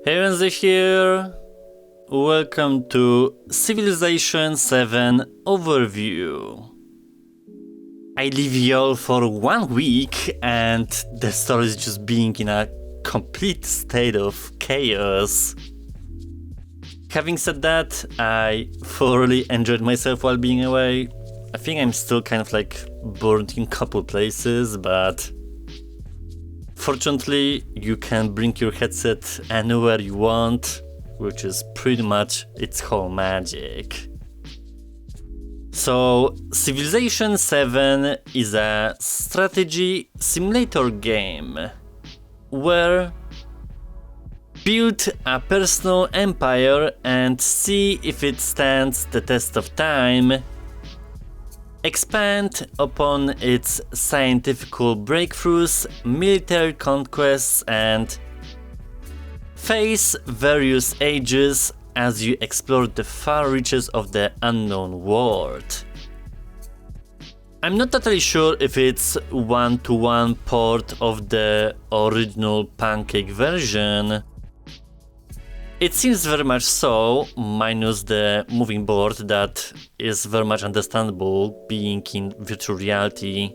Hey Wednesday here! Welcome to Civilization VII Overview. I leave y'all for 1 week and the story is just being in a complete state of chaos. Having said that, I thoroughly enjoyed myself while being away. I think I'm still kind of like burned in a couple places, but fortunately, you can bring your headset anywhere you want, which is pretty much its whole magic. So, Civilization VII is a strategy simulator game where build a personal empire and see if it stands the test of time, expand upon its scientific breakthroughs, military conquests, and face various ages as you explore the far reaches of the unknown world. I'm not totally sure if it's one-to-one port of the original Pancake version. It seems very much so, minus the moving board that is very much understandable being in virtual reality.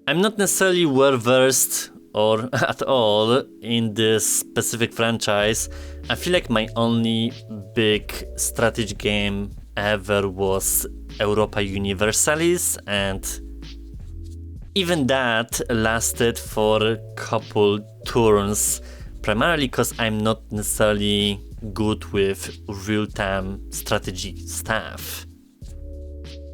I'm not necessarily well versed or at all in this specific franchise. I feel like my only big strategy game ever was Europa Universalis, and even that lasted for a couple turns. Primarily because I'm not necessarily good with real-time strategy stuff.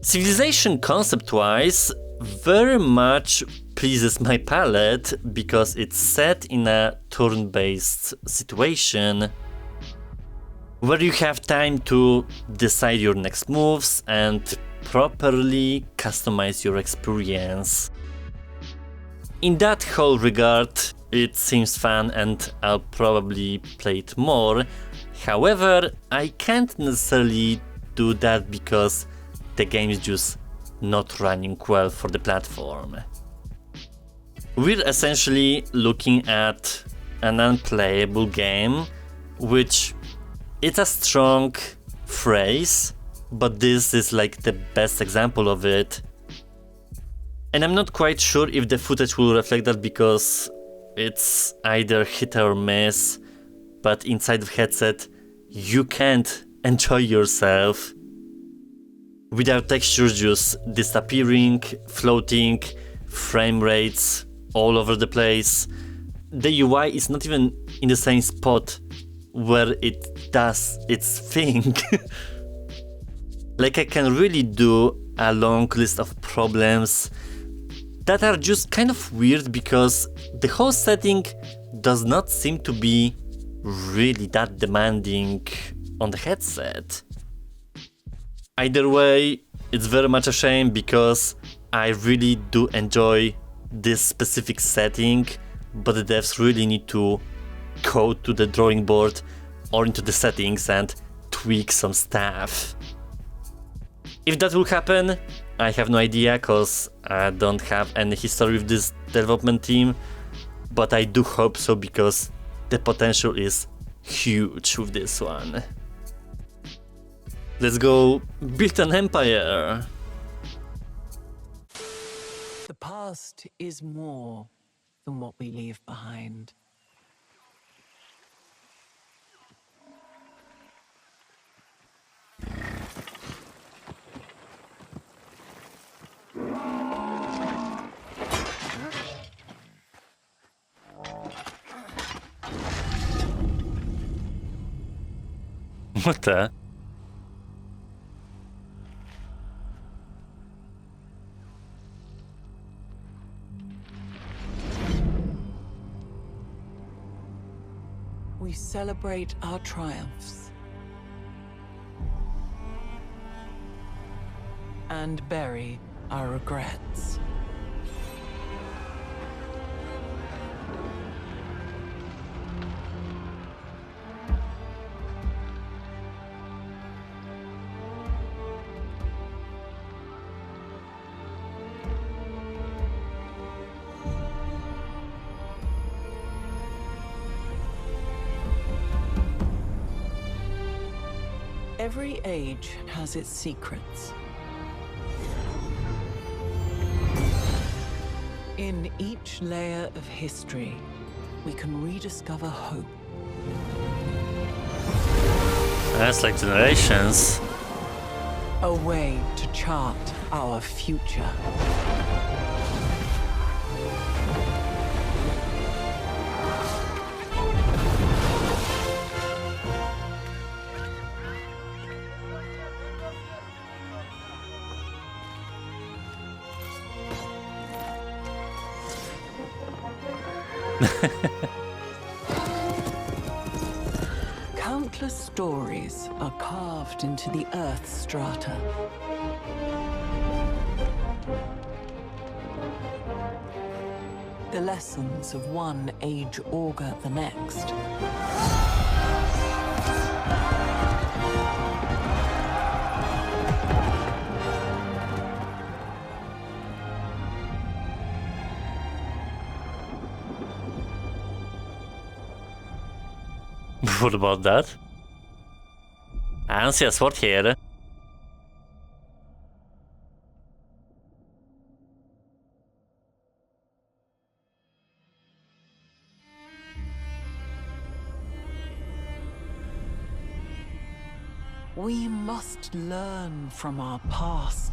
Civilization concept-wise very much pleases my palate because it's set in a turn-based situation where you have time to decide your next moves and properly customize your experience. In that whole regard, it seems fun and I'll probably play it more. However, I can't necessarily do that because the game is just not running well for the platform. We're essentially looking at an unplayable game, which it's a strong phrase, but this is like the best example of it. And I'm not quite sure if the footage will reflect that because it's either hit or miss, but inside the headset you can't enjoy yourself without textures just disappearing, floating, frame rates all over the place. The UI is not even in the same spot where it does its thing. Like I can really do a long list of problems that are just kind of weird because the whole setting does not seem to be really that demanding on the headset. Either way, it's very much a shame because I really do enjoy this specific setting, but the devs really need to go to the drawing board or into the settings and tweak some stuff. If that will happen, I have no idea cause I don't have any history with this development team, but I do hope so because the potential is huge with this one. Let's go build an empire! The past is more than what we leave behind. What the? We celebrate our triumphs and bury our regrets. Every age has its secrets. In each layer of history, we can rediscover hope. That's like generations. A way to chart our future. Countless stories are carved into the Earth's strata. The lessons of one age augur the next. What about that? I don't see a sword here. We must learn from our past.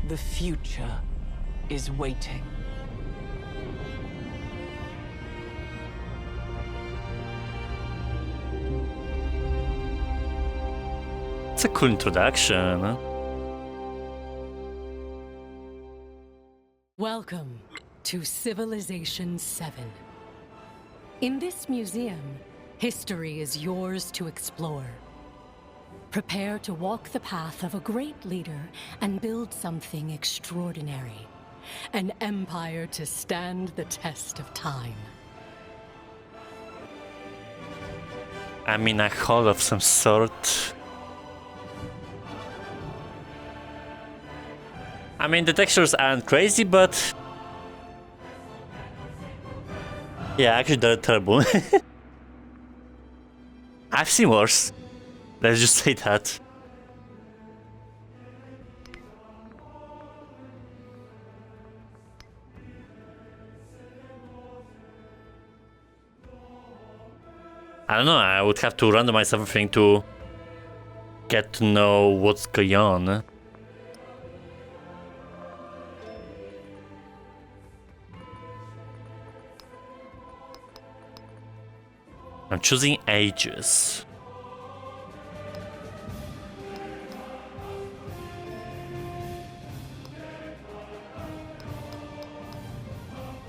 The future is waiting. It's a cool introduction. Welcome to Civilization VII. In this museum, history is yours to explore. Prepare to walk the path of a great leader and build something extraordinary. An empire to stand the test of time. I mean, a hall of some sort. I mean, the textures aren't crazy, but... yeah, actually they're terrible. I've seen worse. Let's just say that. I don't know, I would have to randomize everything to get to know what's going on. I'm choosing ages.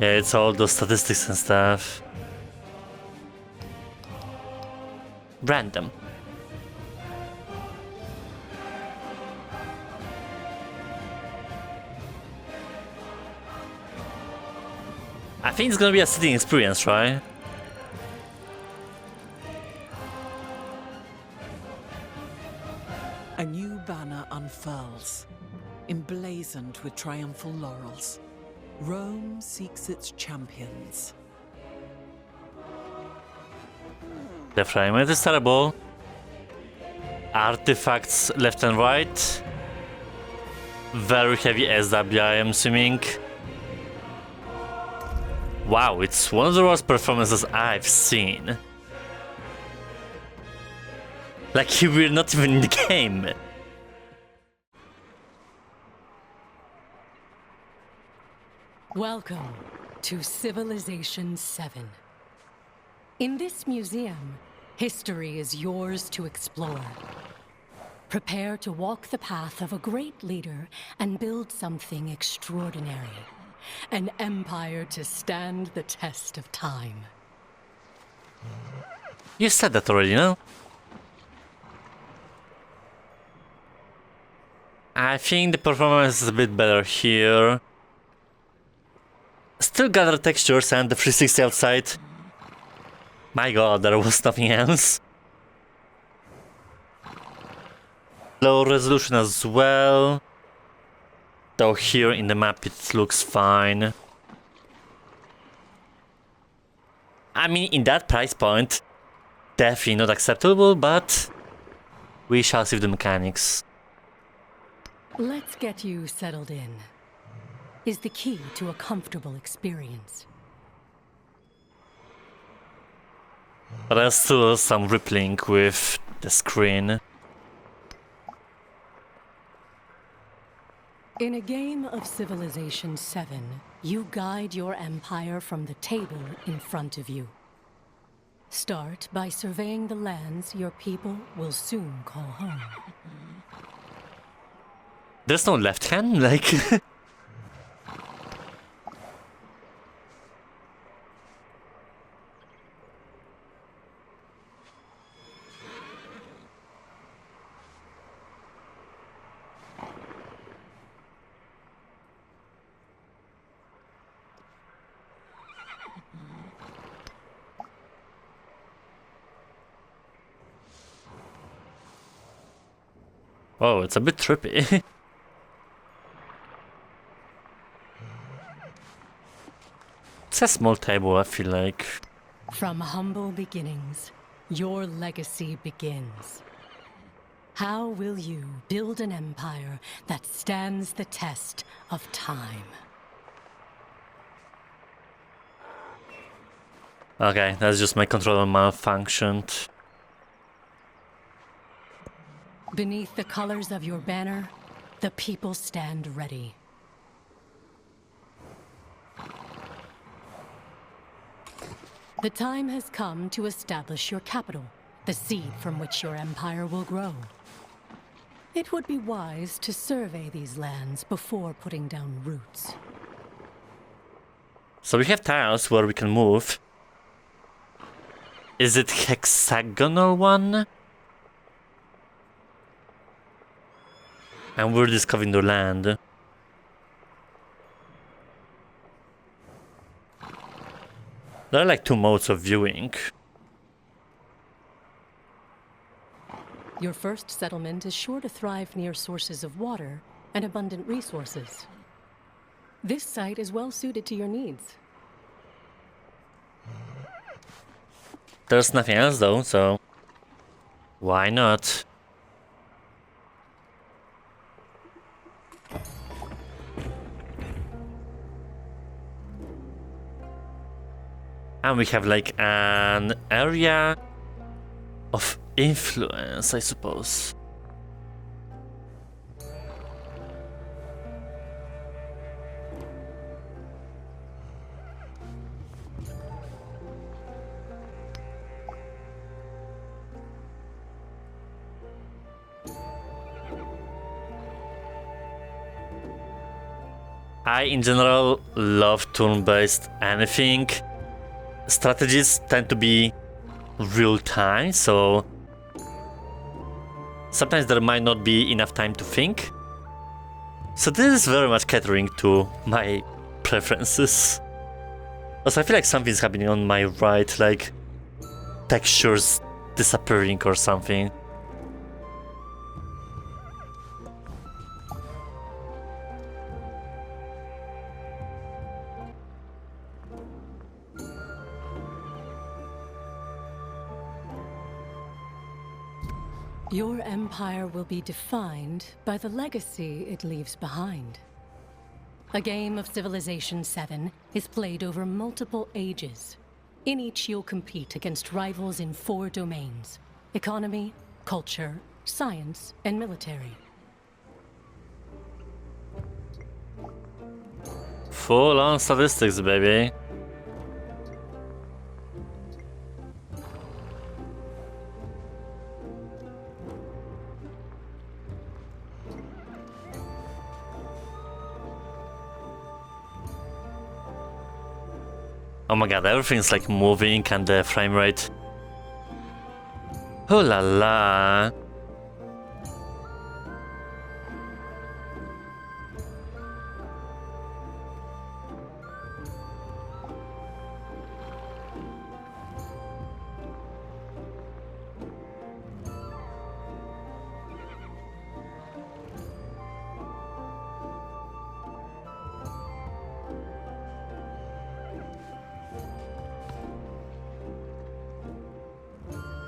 Yeah, it's all those statistics and stuff. Random. I think it's gonna be a sitting experience, right? A new banner unfurls, emblazoned with triumphal laurels. Rome seeks its champions. The fragment is terrible. Artifacts left and right. Very heavy SW, I am assuming. Wow, it's one of the worst performances I've seen. Like, we're not even in the game. Welcome to Civilization VII. In this museum, history is yours to explore. Prepare to walk the path of a great leader and build something extraordinary. An empire to stand the test of time. You said that already, no? I think the performance is a bit better here. Still got the textures and the 360 outside. My god, there was nothing else. Low resolution as well. Though here in the map it looks fine. I mean, in that price point, definitely not acceptable, but we shall see the mechanics. Let's get you settled in. Is the key to a comfortable experience. But there's still some rippling with the screen. In a game of Civilization VII, you guide your empire from the table in front of you. Start by surveying the lands your people will soon call home. There's no left hand, like... Oh, it's a bit trippy. It's a small table, I feel like. From humble beginnings, your legacy begins. How will you build an empire that stands the test of time? Okay, that's just my controller malfunctioned. Beneath the colors of your banner, the people stand ready. The time has come to establish your capital, the seed from which your empire will grow. It would be wise to survey these lands before putting down roots. So we have tiles where we can move. Is it hexagonal one? And we're discovering the land. There are like two modes of viewing. Your first settlement is sure to thrive near sources of water and abundant resources. This site is well suited to your needs. There's nothing else though, so why not? And we have like an area of influence, I suppose. I, in general, love turn-based anything. Strategies tend to be real-time, so sometimes there might not be enough time to think. So this is very much catering to my preferences. Also, I feel like something's happening on my right, like textures disappearing or something. Your empire will be defined by the legacy it leaves behind. A game of Civilization VII is played over multiple ages. In each, you'll compete against rivals in 4 domains: economy, culture, science, and military. Full-on statistics, baby. Oh my god, everything's like moving and the frame rate. Oh la la.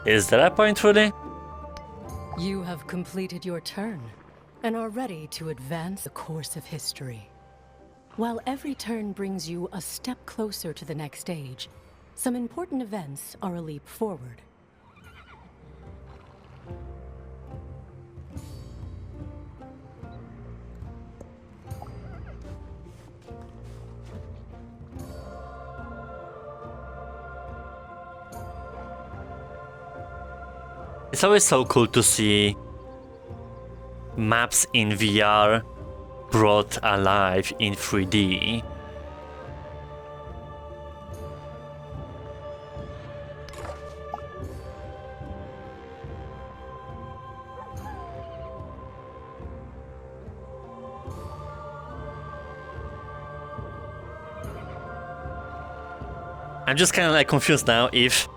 Is there a point, really? You have completed your turn and are ready to advance the course of history. While every turn brings you a step closer to the next stage, some important events are a leap forward. It's always so cool to see maps in VR brought alive in 3D. I'm just kind of like confused now if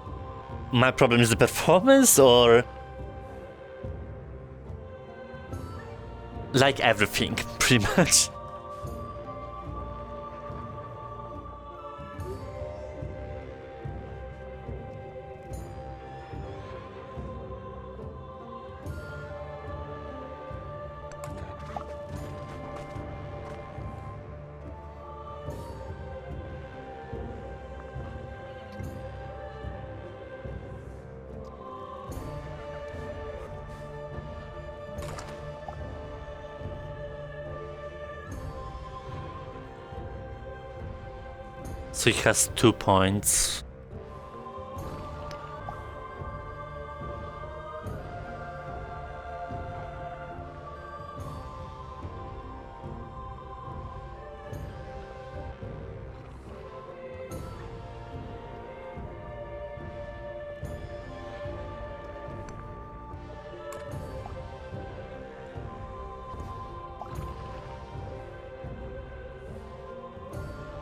my problem is the performance or like everything, pretty much. So he has 2 points.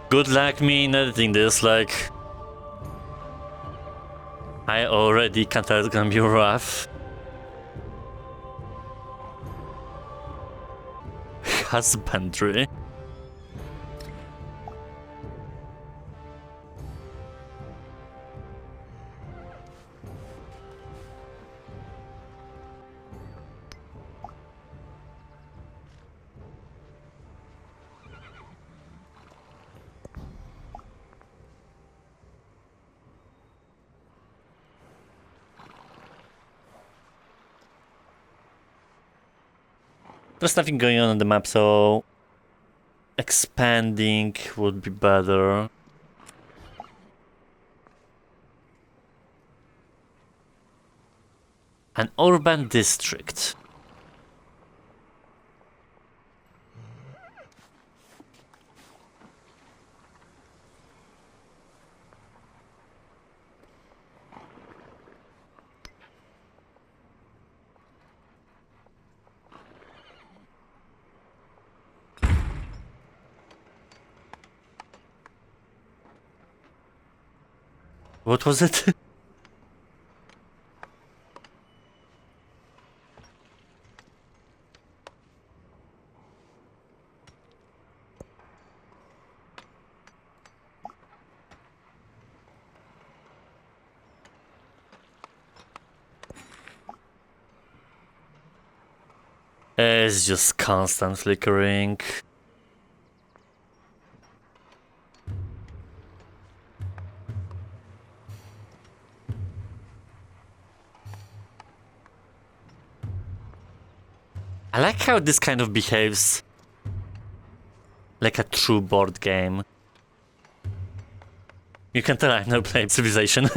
Good luck me in editing this, like... I already can't tell it's gonna be rough. Husbandry. There's nothing going on the map, so expanding would be better. An urban district. What was it? It's just constant flickering. I like how this kind of behaves like a true board game. You can tell I've never played Civilization.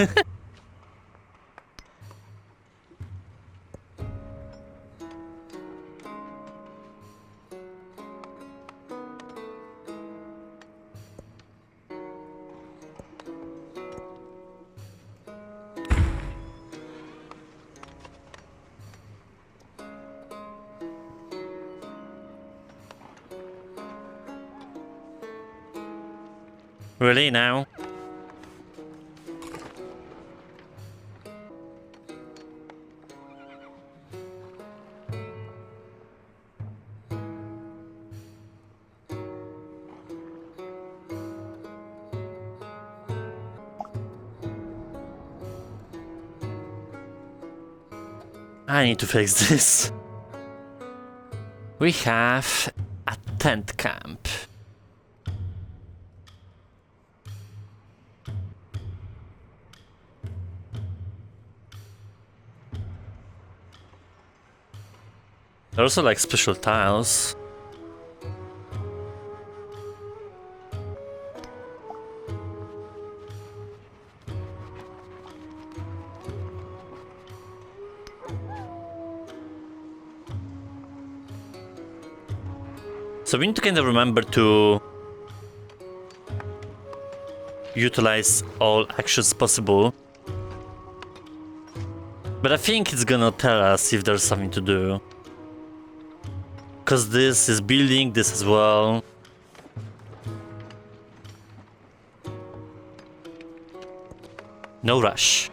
Really now? I need to fix this. We have a tent camp. There are also like special tiles. So we need to kind of remember to utilize all actions possible. But I think it's gonna tell us if there's something to do. Because this is building this as well. No rush.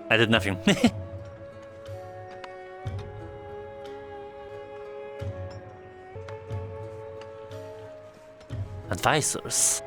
I did nothing. Advisors.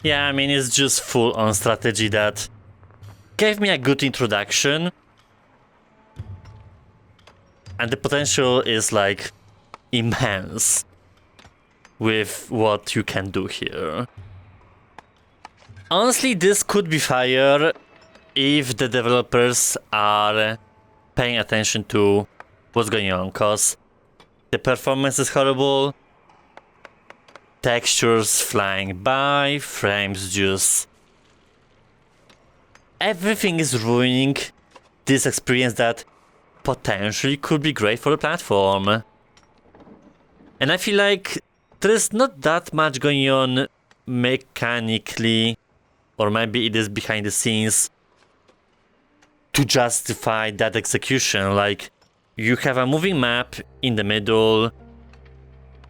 Yeah, I mean, it's just full on strategy that gave me a good introduction. And the potential is like immense with what you can do here. Honestly, this could be fire if the developers are paying attention to what's going on, cause the performance is horrible. Textures flying by, frames just... Everything is ruining this experience that potentially could be great for the platform. And I feel like there's not that much going on mechanically, or maybe it is behind the scenes, to justify that execution. Like, you have a moving map in the middle,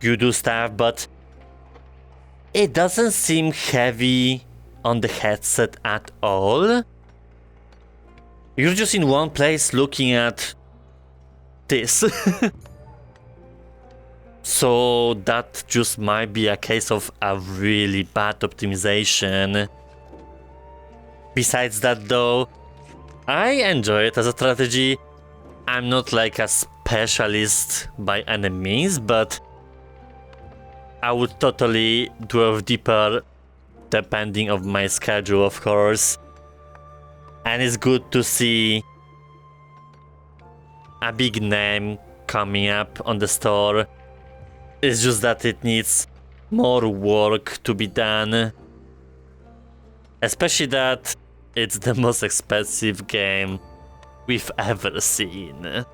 you do stuff, but it doesn't seem heavy on the headset at all. You're just in one place looking at this. So that just might be a case of a really bad optimization. Besides that though, I enjoy it as a strategy. I'm not like a specialist by any means, but I would totally delve deeper depending on my schedule, of course. And it's good to see a big name coming up on the store. It's just that it needs more work to be done. Especially that it's the most expensive game we've ever seen.